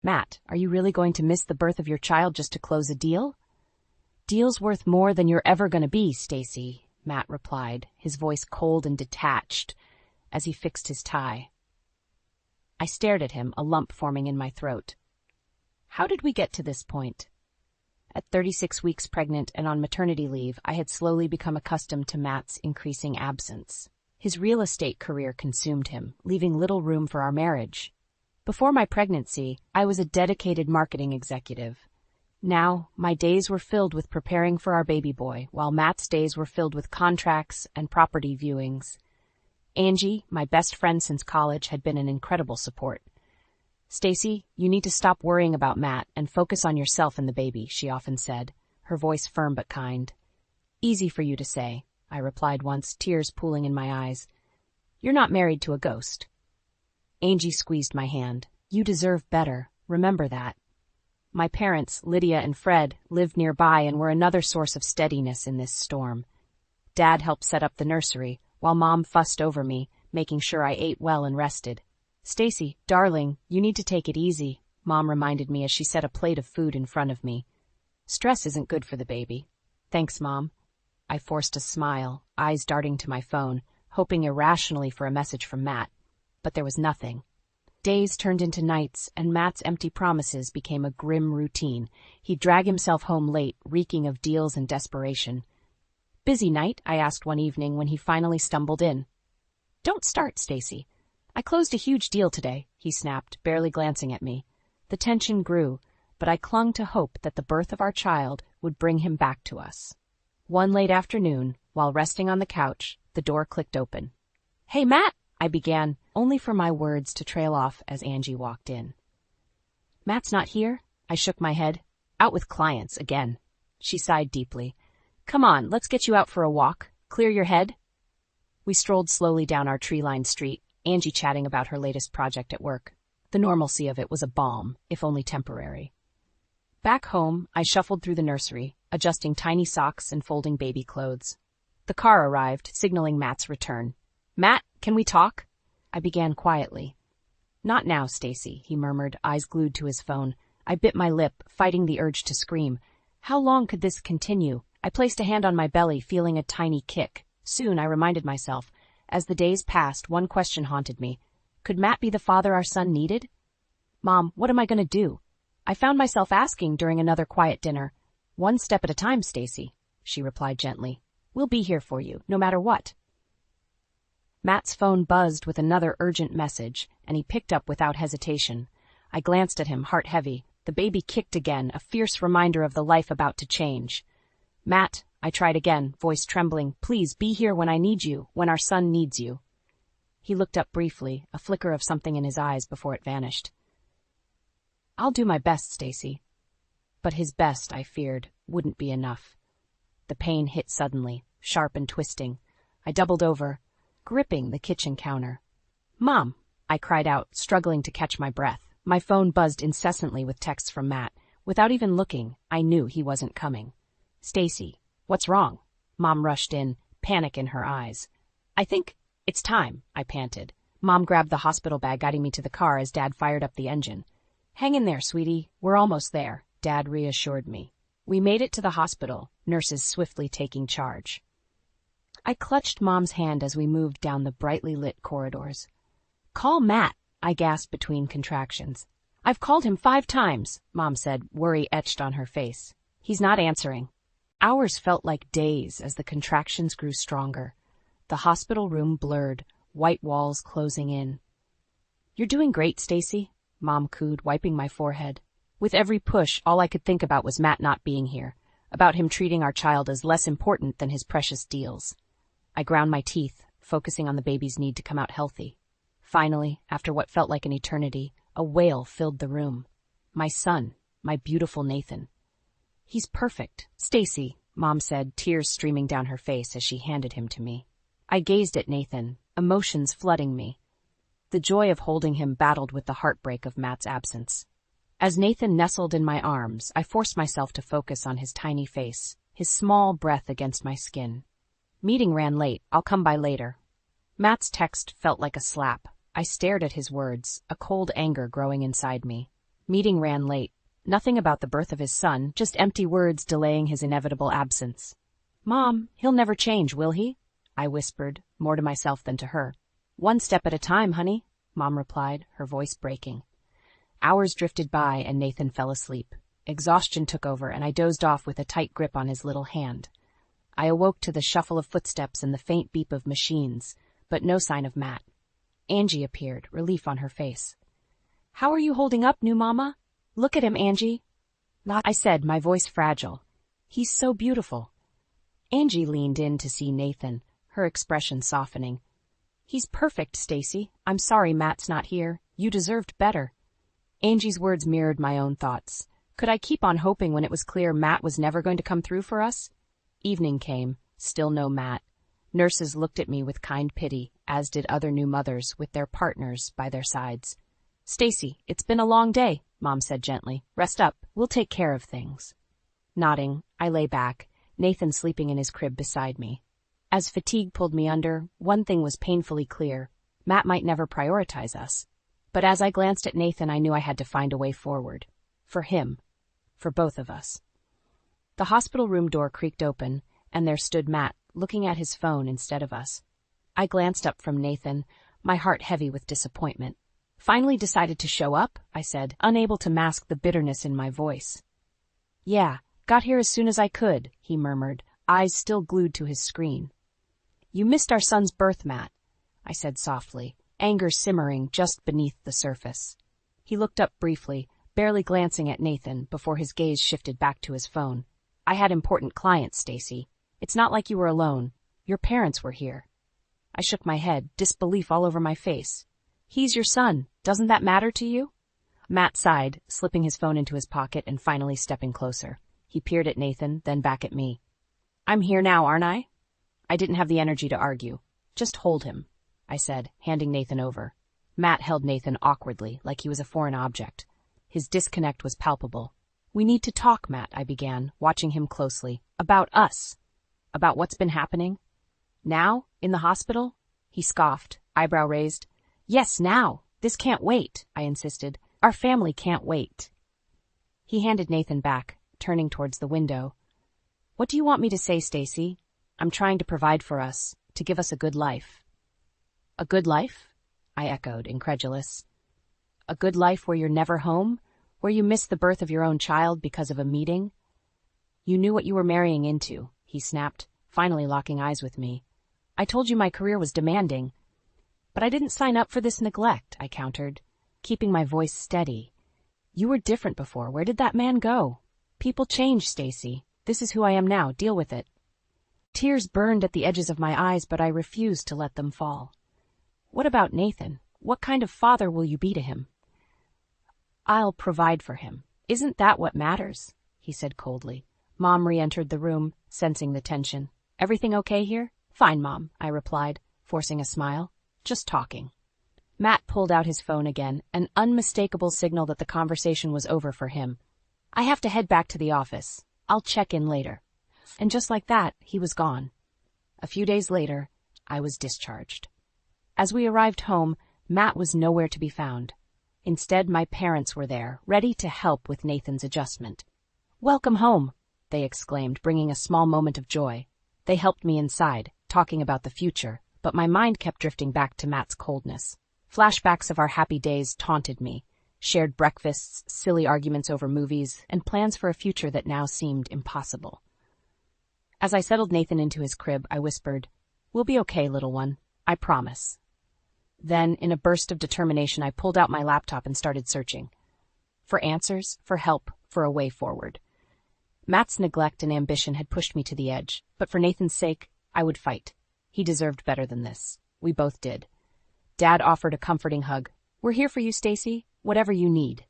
Matt, are you really going to miss the birth of your child just to close a deal? Deal's worth more than you're ever going to be, Stacy, Matt replied, his voice cold and detached as he fixed his tie. I stared at him, a lump forming in my throat. How did we get to this point? At 36 weeks pregnant and on maternity leave, I had slowly become accustomed to Matt's increasing absence. His real estate career consumed him, leaving little room for our marriage. Before my pregnancy, I was a dedicated marketing executive. Now, my days were filled with preparing for our baby boy, while Matt's days were filled with contracts and property viewings. Angie, my best friend since college, had been an incredible support. Stacy, you need to stop worrying about Matt and focus on yourself and the baby, she often said, her voice firm but kind. Easy for you to say, I replied once, tears pooling in my eyes. You're not married to a ghost. Angie squeezed my hand. You deserve better. Remember that. My parents, Lydia and Fred, lived nearby and were another source of steadiness in this storm. Dad helped set up the nursery, while Mom fussed over me, making sure I ate well and rested. Stacy, darling, you need to take it easy, Mom reminded me as she set a plate of food in front of me. Stress isn't good for the baby. Thanks, Mom. I forced a smile, eyes darting to my phone, hoping irrationally for a message from Matt. But there was nothing. Days turned into nights, and Matt's empty promises became a grim routine. He'd drag himself home late, reeking of deals and desperation. Busy night? I asked one evening when he finally stumbled in. Don't start, Stacy. I closed a huge deal today, he snapped, barely glancing at me. The tension grew, but I clung to hope that the birth of our child would bring him back to us. One late afternoon, while resting on the couch, the door clicked open. Hey, Matt, I began, only for my words to trail off as Angie walked in. Matt's not here? I shook my head. Out with clients again. She sighed deeply. Come on, let's get you out for a walk. Clear your head. We strolled slowly down our tree-lined street, Angie chatting about her latest project at work. The normalcy of it was a balm, if only temporary. Back home, I shuffled through the nursery, adjusting tiny socks and folding baby clothes. The car arrived, signaling Matt's return. Matt, can we talk? I began quietly. Not now, Stacy, he murmured, eyes glued to his phone. I bit my lip, fighting the urge to scream. How long could this continue? I placed a hand on my belly, feeling a tiny kick. Soon, I reminded myself. As the days passed, one question haunted me. Could Matt be the father our son needed? Mom, what am I going to do? I found myself asking during another quiet dinner. One step at a time, Stacy, she replied gently. We'll be here for you, no matter what. Matt's phone buzzed with another urgent message, and he picked up without hesitation. I glanced at him, heart heavy. The baby kicked again, a fierce reminder of the life about to change. Matt, I tried again, voice trembling, please be here when I need you, when our son needs you. He looked up briefly, a flicker of something in his eyes before it vanished. I'll do my best, Stacy. But his best, I feared, wouldn't be enough. The pain hit suddenly, sharp and twisting. I doubled over, gripping the kitchen counter. Mom, I cried out, struggling to catch my breath. My phone buzzed incessantly with texts from Matt. Without even looking, I knew he wasn't coming. Stacy, what's wrong? Mom rushed in, panic in her eyes. I think it's time, I panted. Mom grabbed the hospital bag, guiding me to the car as Dad fired up the engine. Hang in there, sweetie. We're almost there, Dad reassured me. We made it to the hospital, nurses swiftly taking charge. I clutched Mom's hand as we moved down the brightly lit corridors. Call Matt, I gasped between contractions. I've called him 5 times, Mom said, worry etched on her face. He's not answering. Hours felt like days as the contractions grew stronger. The hospital room blurred, white walls closing in. You're doing great, Stacy, Mom cooed, wiping my forehead. With every push, all I could think about was Matt not being here, about him treating our child as less important than his precious deals. I ground my teeth, focusing on the baby's need to come out healthy. Finally, after what felt like an eternity, a wail filled the room. My son, my beautiful Nathan. He's perfect, Stacy, Mom said, tears streaming down her face as she handed him to me. I gazed at Nathan, emotions flooding me. The joy of holding him battled with the heartbreak of Matt's absence. As Nathan nestled in my arms, I forced myself to focus on his tiny face, his small breath against my skin. Meeting ran late. I'll come by later. Matt's text felt like a slap. I stared at his words, a cold anger growing inside me. Meeting ran late. Nothing about the birth of his son, just empty words delaying his inevitable absence. "Mom, he'll never change, will he?" I whispered, more to myself than to her. "One step at a time, honey," Mom replied, her voice breaking. Hours drifted by and Nathan fell asleep. Exhaustion took over and I dozed off with a tight grip on his little hand. I awoke to the shuffle of footsteps and the faint beep of machines, but no sign of Matt. Angie appeared, relief on her face. "How are you holding up, new mama? Look at him, Angie," I said, my voice fragile. "He's so beautiful." Angie leaned in to see Nathan, her expression softening. "He's perfect, Stacy. I'm sorry Matt's not here. You deserved better." Angie's words mirrored my own thoughts. Could I keep on hoping when it was clear Matt was never going to come through for us? Evening came, still no Matt. Nurses looked at me with kind pity, as did other new mothers with their partners by their sides. "Stacy, it's been a long day," Mom said gently. "Rest up. We'll take care of things." Nodding, I lay back, Nathan sleeping in his crib beside me. As fatigue pulled me under, one thing was painfully clear. Matt might never prioritize us. But as I glanced at Nathan, I knew I had to find a way forward. For him. For both of us. The hospital room door creaked open, and there stood Matt, looking at his phone instead of us. I glanced up from Nathan, my heart heavy with disappointment. "Finally decided to show up?" I said, unable to mask the bitterness in my voice. "Yeah, got here as soon as I could," he murmured, eyes still glued to his screen. "You missed our son's birth, Matt," I said softly, anger simmering just beneath the surface. He looked up briefly, barely glancing at Nathan before his gaze shifted back to his phone. "I had important clients, Stacy. It's not like you were alone. Your parents were here." I shook my head, disbelief all over my face. "He's your son. Doesn't that matter to you?" Matt sighed, slipping his phone into his pocket and finally stepping closer. He peered at Nathan, then back at me. "I'm here now, aren't I?" I didn't have the energy to argue. "Just hold him," I said, handing Nathan over. Matt held Nathan awkwardly, like he was a foreign object. His disconnect was palpable. "We need to talk, Matt," I began, watching him closely. "About us. About what's been happening." "Now? In the hospital?" He scoffed, eyebrow raised. "Yes, now. This can't wait," I insisted. "Our family can't wait." He handed Nathan back, turning towards the window. "What do you want me to say, Stacy? I'm trying to provide for us, to give us a good life." "A good life?" I echoed, incredulous. "A good life where you're never home? Where you miss the birth of your own child because of a meeting?" "You knew what you were marrying into," he snapped, finally locking eyes with me. "I told you my career was demanding." "But I didn't sign up for this neglect," I countered, keeping my voice steady. "You were different before. Where did that man go? People change, Stacy. This is who I am now. Deal with it." Tears burned at the edges of my eyes, but I refused to let them fall. "What about Nathan? What kind of father will you be to him?" "I'll provide for him. Isn't that what matters?" he said coldly. Mom re-entered the room, sensing the tension. "Everything okay here?" "Fine, Mom," I replied, forcing a smile. "Just talking." Matt pulled out his phone again, an unmistakable signal that the conversation was over for him. "I have to head back to the office. I'll check in later." And just like that, he was gone. A few days later, I was discharged. As we arrived home, Matt was nowhere to be found. Instead, my parents were there, ready to help with Nathan's adjustment. "Welcome home," they exclaimed, bringing a small moment of joy. They helped me inside, talking about the future, but my mind kept drifting back to Matt's coldness. Flashbacks of our happy days taunted me, shared breakfasts, silly arguments over movies, and plans for a future that now seemed impossible. As I settled Nathan into his crib, I whispered, "We'll be okay, little one. I promise." Then, in a burst of determination, I pulled out my laptop and started searching. For answers, for help, for a way forward. Matt's neglect and ambition had pushed me to the edge, but for Nathan's sake, I would fight. He deserved better than this. We both did. Dad offered a comforting hug. "We're here for you, Stacy, whatever you need."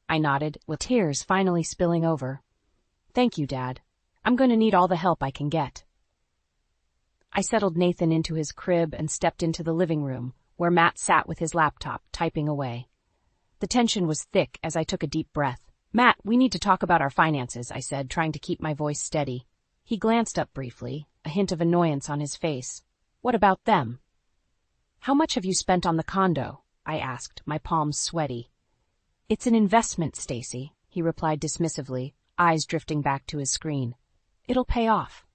I nodded, with tears finally spilling over. "Thank you, Dad. I'm going to need all the help I can get." I settled Nathan into his crib and stepped into the living room, where Matt sat with his laptop, typing away. The tension was thick as I took a deep breath. "Matt, we need to talk about our finances," I said, trying to keep my voice steady. He glanced up briefly, a hint of annoyance on his face. "What about them?" "How much have you spent on the condo?" I asked, my palms sweaty. It's an investment, Stacy, he replied dismissively, eyes drifting back to his screen. It'll pay off.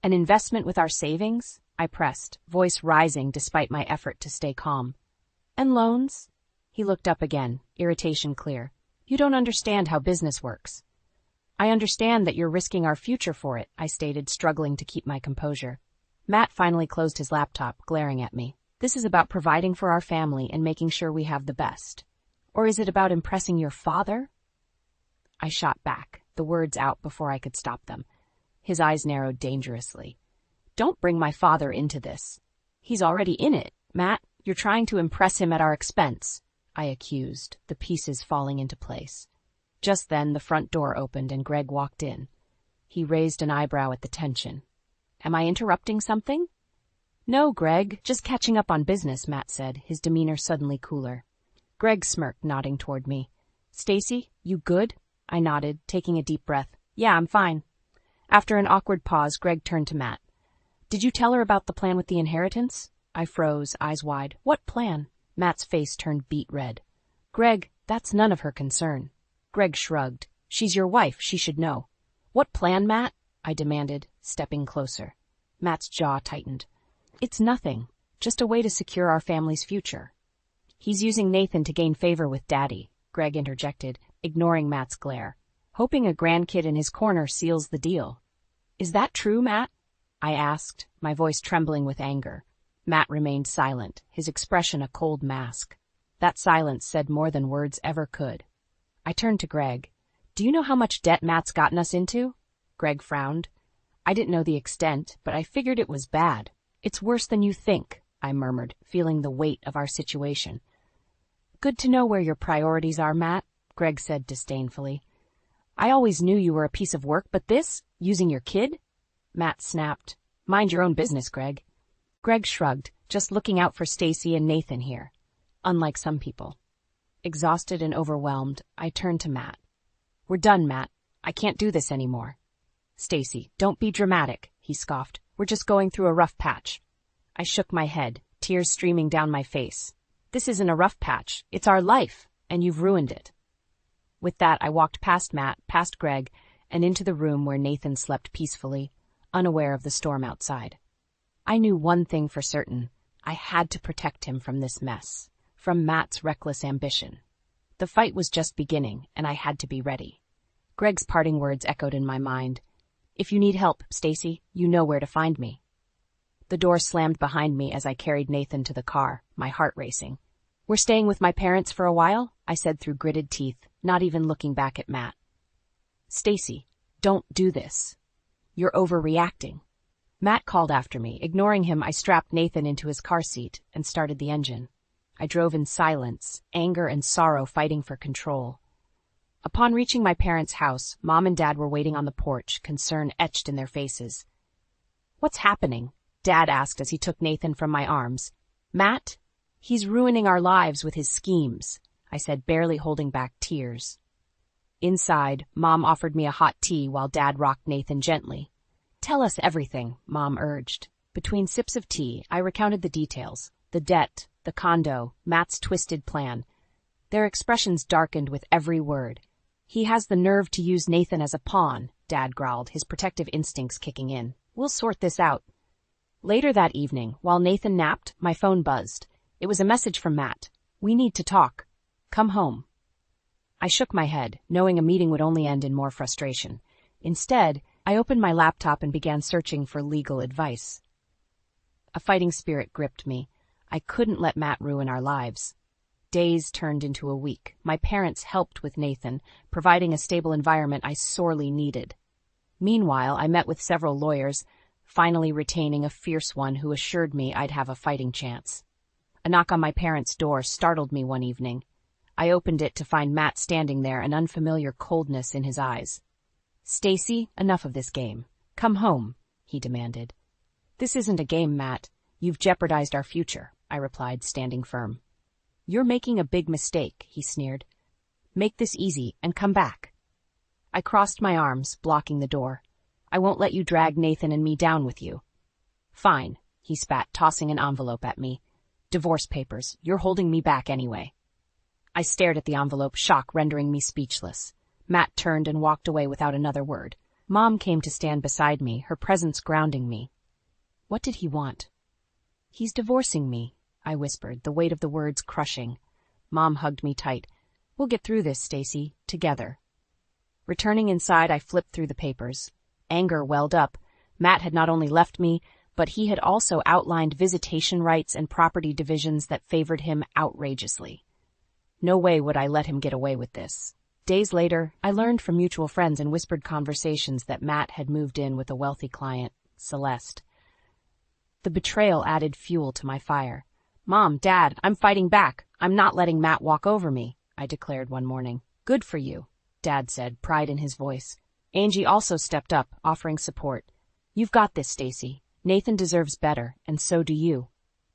An investment with our savings? I pressed, voice rising despite my effort to stay calm. And loans? He looked up again, irritation clear. You don't understand how business works. I understand that you're risking our future for it, I stated, struggling to keep my composure. Matt finally closed his laptop, glaring at me. This is about providing for our family and making sure we have the best. Or is it about impressing your father? I shot back, the words out before I could stop them. His eyes narrowed dangerously. Don't bring my father into this. He's already in it, Matt. You're trying to impress him at our expense, I accused, the pieces falling into place. Just then, the front door opened and Greg walked in. He raised an eyebrow at the tension. Am I interrupting something? No, Greg, just catching up on business, Matt said, his demeanor suddenly cooler. Greg smirked, nodding toward me. Stacy, you good? I nodded, taking a deep breath. Yeah, I'm fine. After an awkward pause, Greg turned to Matt. Did you tell her about the plan with the inheritance? I froze, eyes wide. What plan? Matt's face turned beet red. Greg, that's none of her concern. Greg shrugged. She's your wife, she should know. What plan, Matt? I demanded, stepping closer. Matt's jaw tightened. It's nothing, just a way to secure our family's future. He's using Nathan to gain favor with Daddy, Greg interjected, ignoring Matt's glare. Hoping a grandkid in his corner seals the deal. Is that true, Matt? I asked, my voice trembling with anger. Matt remained silent, his expression a cold mask. That silence said more than words ever could. I turned to Greg. Do you know how much debt Matt's gotten us into? Greg frowned. I didn't know the extent, but I figured it was bad. It's worse than you think, I murmured, feeling the weight of our situation. Good to know where your priorities are, Matt, Greg said disdainfully. I always knew you were a piece of work, but this? Using your kid? Matt snapped. Mind your own business, Greg. Greg shrugged, just looking out for Stacy and Nathan here. Unlike some people. Exhausted and overwhelmed, I turned to Matt. We're done, Matt. I can't do this anymore. Stacy, don't be dramatic, he scoffed. We're just going through a rough patch. I shook my head, tears streaming down my face. This isn't a rough patch. It's our life, and you've ruined it. With that, I walked past Matt, past Greg, and into the room where Nathan slept peacefully, unaware of the storm outside. I knew one thing for certain. I had to protect him from this mess, from Matt's reckless ambition. The fight was just beginning, and I had to be ready. Greg's parting words echoed in my mind. If you need help, Stacy, you know where to find me. The door slammed behind me as I carried Nathan to the car, my heart racing. We're staying with my parents for a while, I said through gritted teeth, not even looking back at Matt. Stacy, don't do this. You're overreacting. Matt called after me. Ignoring him, I strapped Nathan into his car seat and started the engine. I drove in silence, anger and sorrow fighting for control. Upon reaching my parents' house, Mom and Dad were waiting on the porch, concern etched in their faces. What's happening? Dad asked as he took Nathan from my arms. Matt? He's ruining our lives with his schemes, I said, barely holding back tears. Inside, Mom offered me a hot tea while Dad rocked Nathan gently. Tell us everything, Mom urged. Between sips of tea, I recounted the details. The debt, the condo, Matt's twisted plan. Their expressions darkened with every word. He has the nerve to use Nathan as a pawn, Dad growled, his protective instincts kicking in. We'll sort this out. Later that evening, while Nathan napped, my phone buzzed. It was a message from Matt. We need to talk. Come home. I shook my head, knowing a meeting would only end in more frustration. Instead, I opened my laptop and began searching for legal advice. A fighting spirit gripped me. I couldn't let Matt ruin our lives. Days turned into a week. My parents helped with Nathan, providing a stable environment I sorely needed. Meanwhile, I met with several lawyers, finally retaining a fierce one who assured me I'd have a fighting chance. A knock on my parents' door startled me one evening. I opened it to find Matt standing there, an unfamiliar coldness in his eyes. Stacy, enough of this game. Come home, he demanded. This isn't a game, Matt. You've jeopardized our future, I replied, standing firm. You're making a big mistake, he sneered. Make this easy and come back. I crossed my arms, blocking the door. I won't let you drag Nathan and me down with you. Fine, he spat, tossing an envelope at me. Divorce papers. You're holding me back anyway. I stared at the envelope, shock rendering me speechless. Matt turned and walked away without another word. Mom came to stand beside me, her presence grounding me. What did he want? He's divorcing me, I whispered, the weight of the words crushing. Mom hugged me tight. We'll get through this, Stacy, together. Returning inside, I flipped through the papers. Anger welled up. Matt had not only left me, but he had also outlined visitation rights and property divisions that favored him outrageously. No way would I let him get away with this. Days later, I learned from mutual friends in whispered conversations that Matt had moved in with a wealthy client, Celeste. The betrayal added fuel to my fire. Mom, Dad, I'm fighting back. I'm not letting Matt walk over me, I declared one morning. Good for you, Dad said, pride in his voice. Angie also stepped up, offering support. You've got this, Stacy. Nathan deserves better, and so do you.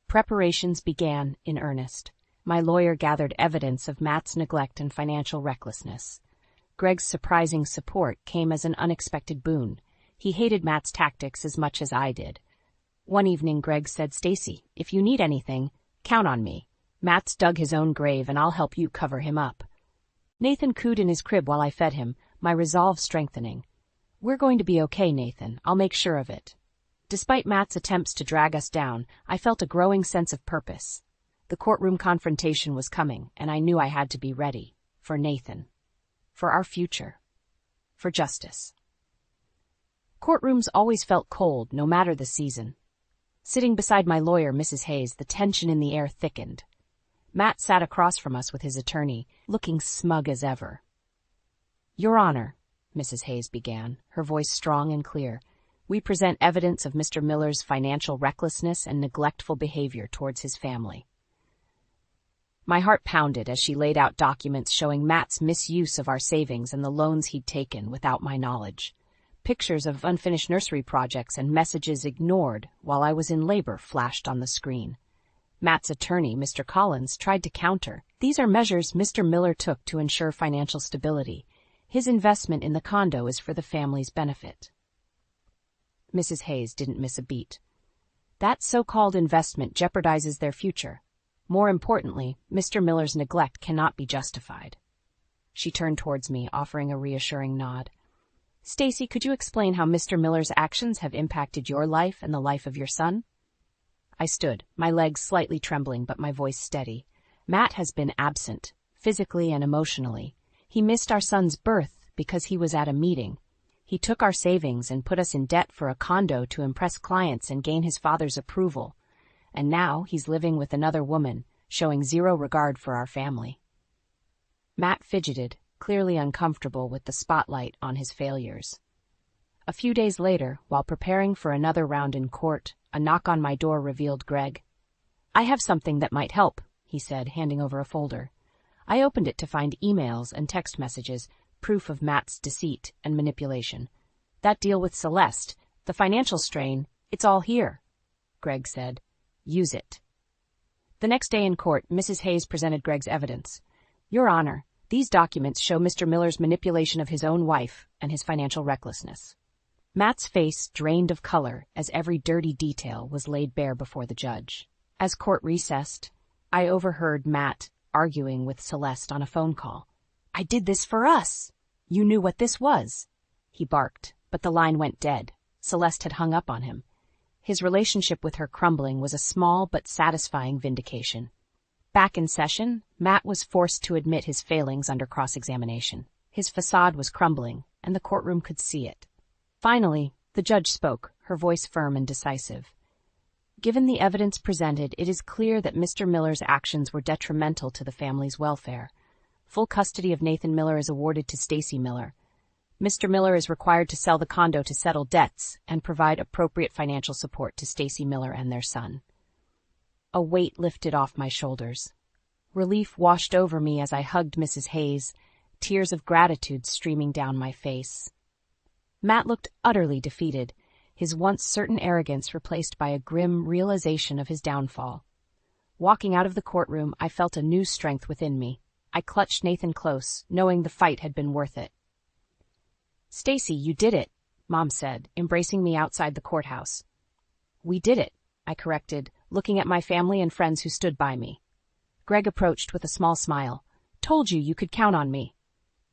Preparations began in earnest. My lawyer gathered evidence of Matt's neglect and financial recklessness. Greg's surprising support came as an unexpected boon. He hated Matt's tactics as much as I did. One evening, Greg said, Stacy, if you need anything, count on me. Matt's dug his own grave, and I'll help you cover him up. Nathan cooed in his crib while I fed him, my resolve strengthening. We're going to be okay, Nathan. I'll make sure of it. Despite Matt's attempts to drag us down, I felt a growing sense of purpose. The courtroom confrontation was coming, and I knew I had to be ready. For Nathan. For our future. For justice. Courtrooms always felt cold, no matter the season. Sitting beside my lawyer, Mrs. Hayes, the tension in the air thickened. Matt sat across from us with his attorney, looking smug as ever. Your Honor, Mrs. Hayes began, her voice strong and clear, we present evidence of Mr. Miller's financial recklessness and neglectful behavior towards his family. My heart pounded as she laid out documents showing Matt's misuse of our savings and the loans he'd taken without my knowledge. Pictures of unfinished nursery projects and messages ignored while I was in labor flashed on the screen. Matt's attorney, Mr. Collins, tried to counter. These are measures Mr. Miller took to ensure financial stability. His investment in the condo is for the family's benefit. Mrs. Hayes didn't miss a beat. That so-called investment jeopardizes their future. More importantly, Mr. Miller's neglect cannot be justified. She turned towards me, offering a reassuring nod. Stacy, could you explain how Mr. Miller's actions have impacted your life and the life of your son? I stood, my legs slightly trembling but my voice steady. Matt has been absent, physically and emotionally. He missed our son's birth because he was at a meeting. He took our savings and put us in debt for a condo to impress clients and gain his father's approval. And now he's living with another woman, showing zero regard for our family. Matt fidgeted, clearly uncomfortable with the spotlight on his failures. A few days later, while preparing for another round in court, a knock on my door revealed Greg. I have something that might help, he said, handing over a folder. I opened it to find emails and text messages, proof of Matt's deceit and manipulation. That deal with Celeste, the financial strain, it's all here, Greg said. Use it. The next day in court, Mrs. Hayes presented Greg's evidence. Your Honor, these documents show Mr. Miller's manipulation of his own wife and his financial recklessness. Matt's face drained of color as every dirty detail was laid bare before the judge. As court recessed, I overheard Matt arguing with Celeste on a phone call. I did this for us. You knew what this was. He barked, but the line went dead. Celeste had hung up on him. His relationship with her crumbling was a small but satisfying vindication. Back in session, Matt was forced to admit his failings under cross-examination. His facade was crumbling, and the courtroom could see it. Finally, the judge spoke, her voice firm and decisive. Given the evidence presented, it is clear that Mr. Miller's actions were detrimental to the family's welfare. Full custody of Nathan Miller is awarded to Stacy Miller. Mr. Miller is required to sell the condo to settle debts and provide appropriate financial support to Stacy Miller and their son. A weight lifted off my shoulders. Relief washed over me as I hugged Mrs. Hayes, tears of gratitude streaming down my face. Matt looked utterly defeated, his once certain arrogance replaced by a grim realization of his downfall. Walking out of the courtroom, I felt a new strength within me. I clutched Nathan close, knowing the fight had been worth it. Stacy, you did it, Mom said, embracing me outside the courthouse. We did it, I corrected, looking at my family and friends who stood by me. Greg approached with a small smile. Told you could count on me.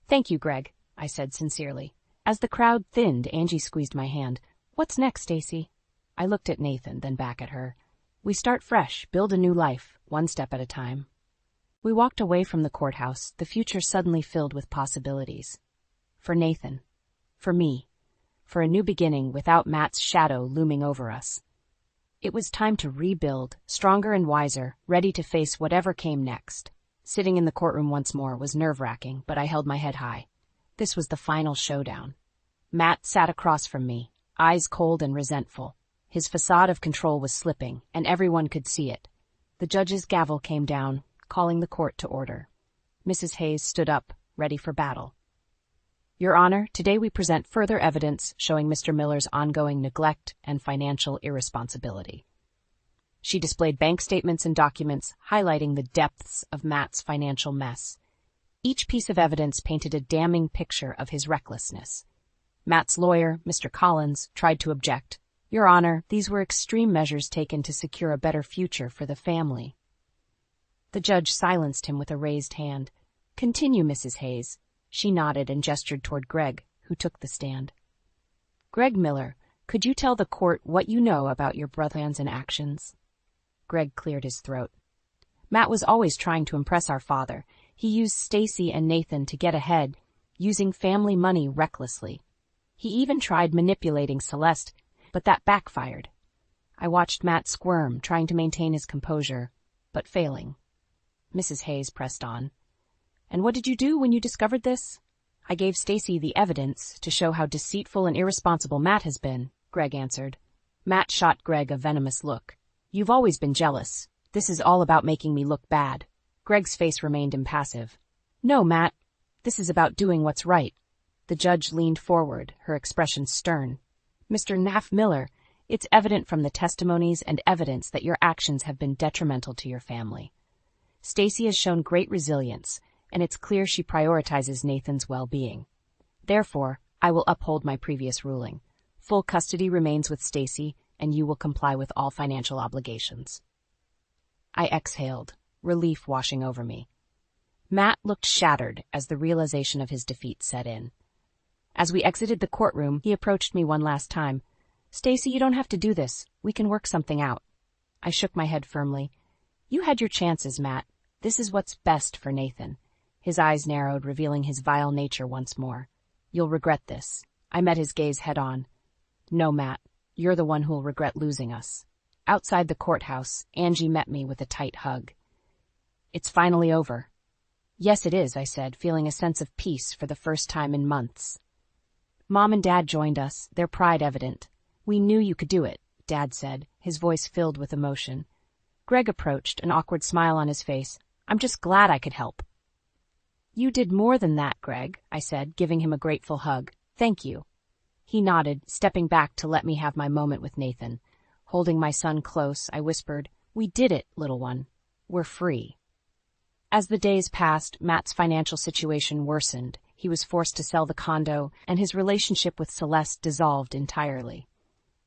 Thank you, Greg, I said sincerely. As the crowd thinned, Angie squeezed my hand. What's next, Stacy? I looked at Nathan, then back at her. We start fresh, build a new life, one step at a time. We walked away from the courthouse, the future suddenly filled with possibilities. For Nathan. For me. For a new beginning without Matt's shadow looming over us. It was time to rebuild, stronger and wiser, ready to face whatever came next. Sitting in the courtroom once more was nerve-wracking, but I held my head high. This was the final showdown. Matt sat across from me, eyes cold and resentful. His facade of control was slipping, and everyone could see it. The judge's gavel came down, calling the court to order. Mrs. Hayes stood up, ready for battle. Your Honor, today we present further evidence showing Mr. Miller's ongoing neglect and financial irresponsibility. She displayed bank statements and documents highlighting the depths of Matt's financial mess. Each piece of evidence painted a damning picture of his recklessness. Matt's lawyer, Mr. Collins, tried to object. Your Honor, these were extreme measures taken to secure a better future for the family. The judge silenced him with a raised hand. Continue, Mrs. Hayes. She nodded and gestured toward Greg, who took the stand. Greg Miller, could you tell the court what you know about your brother's actions? Greg cleared his throat. Matt was always trying to impress our father. He used Stacy and Nathan to get ahead, using family money recklessly. He even tried manipulating Celeste, but that backfired. I watched Matt squirm, trying to maintain his composure, but failing. Mrs. Hayes pressed on. And what did you do when you discovered this? I gave Stacy the evidence to show how deceitful and irresponsible Matt has been, Greg answered. Matt shot Greg a venomous look. You've always been jealous. This is all about making me look bad. Greg's face remained impassive. No, Matt. This is about doing what's right. The judge leaned forward, her expression stern. Mr. Naff Miller, it's evident from the testimonies and evidence that your actions have been detrimental to your family. Stacy has shown great resilience, and it's clear she prioritizes Nathan's well-being. Therefore, I will uphold my previous ruling. Full custody remains with Stacy, and you will comply with all financial obligations. I exhaled, relief washing over me. Matt looked shattered as the realization of his defeat set in. As we exited the courtroom, he approached me one last time. Stacy, you don't have to do this. We can work something out. I shook my head firmly. You had your chances, Matt. This is what's best for Nathan. His eyes narrowed, revealing his vile nature once more. You'll regret this. I met his gaze head on. No, Matt. You're the one who'll regret losing us. Outside the courthouse, Angie met me with a tight hug. It's finally over. Yes, it is, I said, feeling a sense of peace for the first time in months. Mom and Dad joined us, their pride evident. We knew you could do it, Dad said, his voice filled with emotion. Greg approached, an awkward smile on his face. I'm just glad I could help. You did more than that, Greg, I said, giving him a grateful hug. Thank you. He nodded, stepping back to let me have my moment with Nathan. Holding my son close, I whispered, We did it, little one. We're free. As the days passed, Matt's financial situation worsened. He was forced to sell the condo, and his relationship with Celeste dissolved entirely.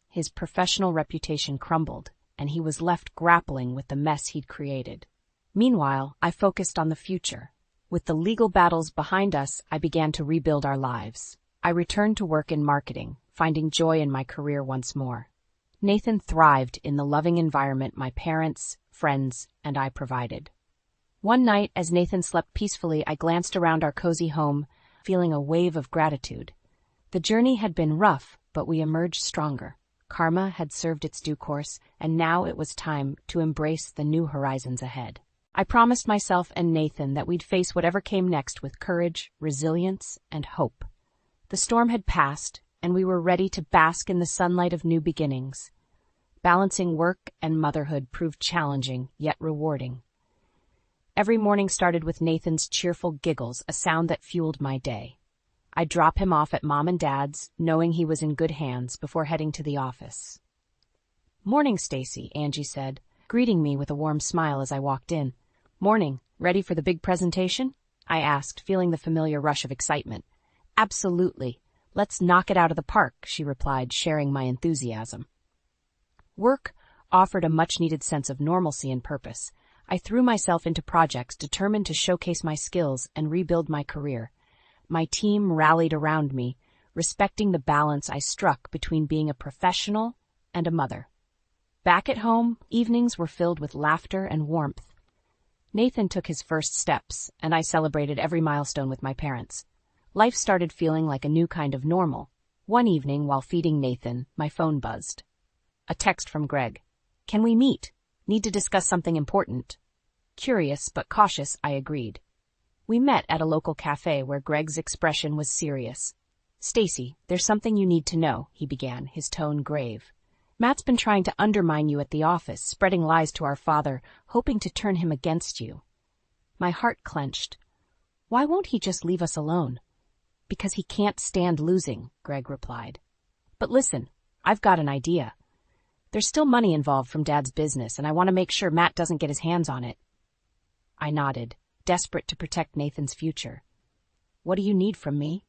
His professional reputation crumbled, and he was left grappling with the mess he'd created. Meanwhile, I focused on the future. With the legal battles behind us, I began to rebuild our lives. I returned to work in marketing, finding joy in my career once more. Nathan thrived in the loving environment my parents, friends, and I provided. One night, as Nathan slept peacefully, I glanced around our cozy home, feeling a wave of gratitude. The journey had been rough, but we emerged stronger. Karma had served its due course, and now it was time to embrace the new horizons ahead. I promised myself and Nathan that we'd face whatever came next with courage, resilience, and hope. The storm had passed, and we were ready to bask in the sunlight of new beginnings. Balancing work and motherhood proved challenging, yet rewarding. Every morning started with Nathan's cheerful giggles, a sound that fueled my day. I'd drop him off at Mom and Dad's, knowing he was in good hands, before heading to the office. Morning, Stacy, Angie said, greeting me with a warm smile as I walked in. Morning. Ready for the big presentation? I asked, feeling the familiar rush of excitement. Absolutely. Let's knock it out of the park, she replied, sharing my enthusiasm. Work offered a much-needed sense of normalcy and purpose. I threw myself into projects determined to showcase my skills and rebuild my career. My team rallied around me, respecting the balance I struck between being a professional and a mother. Back at home, evenings were filled with laughter and warmth. Nathan took his first steps, and I celebrated every milestone with my parents. Life started feeling like a new kind of normal. One evening, while feeding Nathan, my phone buzzed. A text from Greg. "Can we meet? Need to discuss something important." Curious but cautious, I agreed. We met at a local cafe where Greg's expression was serious. "Stacy, there's something you need to know," he began, his tone grave. "Matt's been trying to undermine you at the office, spreading lies to our father, hoping to turn him against you." My heart clenched. "Why won't he just leave us alone?" "Because he can't stand losing," Greg replied. "But listen, I've got an idea. There's still money involved from Dad's business, and I want to make sure Matt doesn't get his hands on it." I nodded, desperate to protect Nathan's future. "What do you need from me?"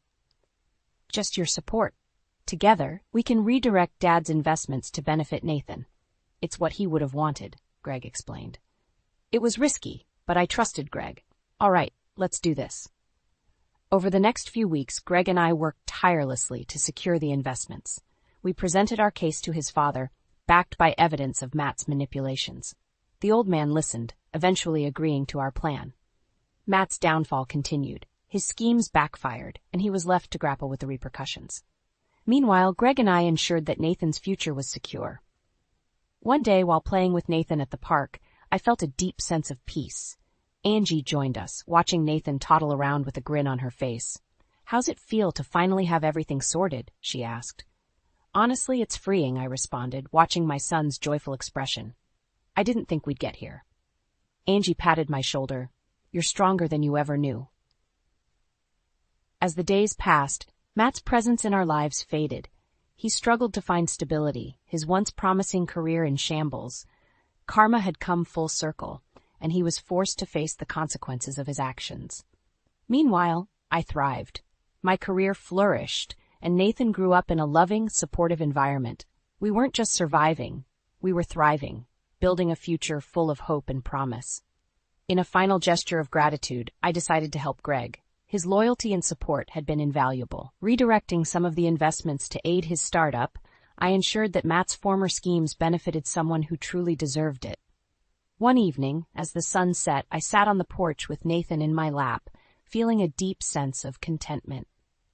"Just your support. Together, we can redirect Dad's investments to benefit Nathan." "It's what he would have wanted," Greg explained. "It was risky, but I trusted Greg. All right, let's do this." Over the next few weeks, Greg and I worked tirelessly to secure the investments. We presented our case to his father, backed by evidence of Matt's manipulations. The old man listened, eventually agreeing to our plan. Matt's downfall continued. His schemes backfired, and he was left to grapple with the repercussions. Meanwhile, Greg and I ensured that Nathan's future was secure. One day, while playing with Nathan at the park, I felt a deep sense of peace. Angie joined us, watching Nathan toddle around with a grin on her face. "How's it feel to finally have everything sorted?" she asked. "Honestly, it's freeing," I responded, watching my son's joyful expression. "I didn't think we'd get here." Angie patted my shoulder. "You're stronger than you ever knew." As the days passed, Matt's presence in our lives faded. He struggled to find stability, his once promising career in shambles. Karma had come full circle, and he was forced to face the consequences of his actions. Meanwhile, I thrived. My career flourished, and Nathan grew up in a loving, supportive environment. We weren't just surviving, we were thriving, building a future full of hope and promise. In a final gesture of gratitude, I decided to help Greg. His loyalty and support had been invaluable. Redirecting some of the investments to aid his startup, I ensured that Matt's former schemes benefited someone who truly deserved it. One evening, as the sun set, I sat on the porch with Nathan in my lap, feeling a deep sense of contentment.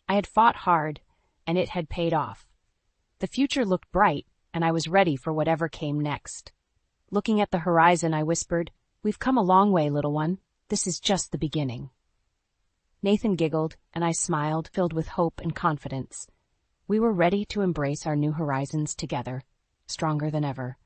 I had fought hard, and it had paid off. The future looked bright, and I was ready for whatever came next. Looking at the horizon, I whispered, "We've come a long way, little one. This is just the beginning." Nathan giggled, and I smiled, filled with hope and confidence. We were ready to embrace our new horizons together, stronger than ever.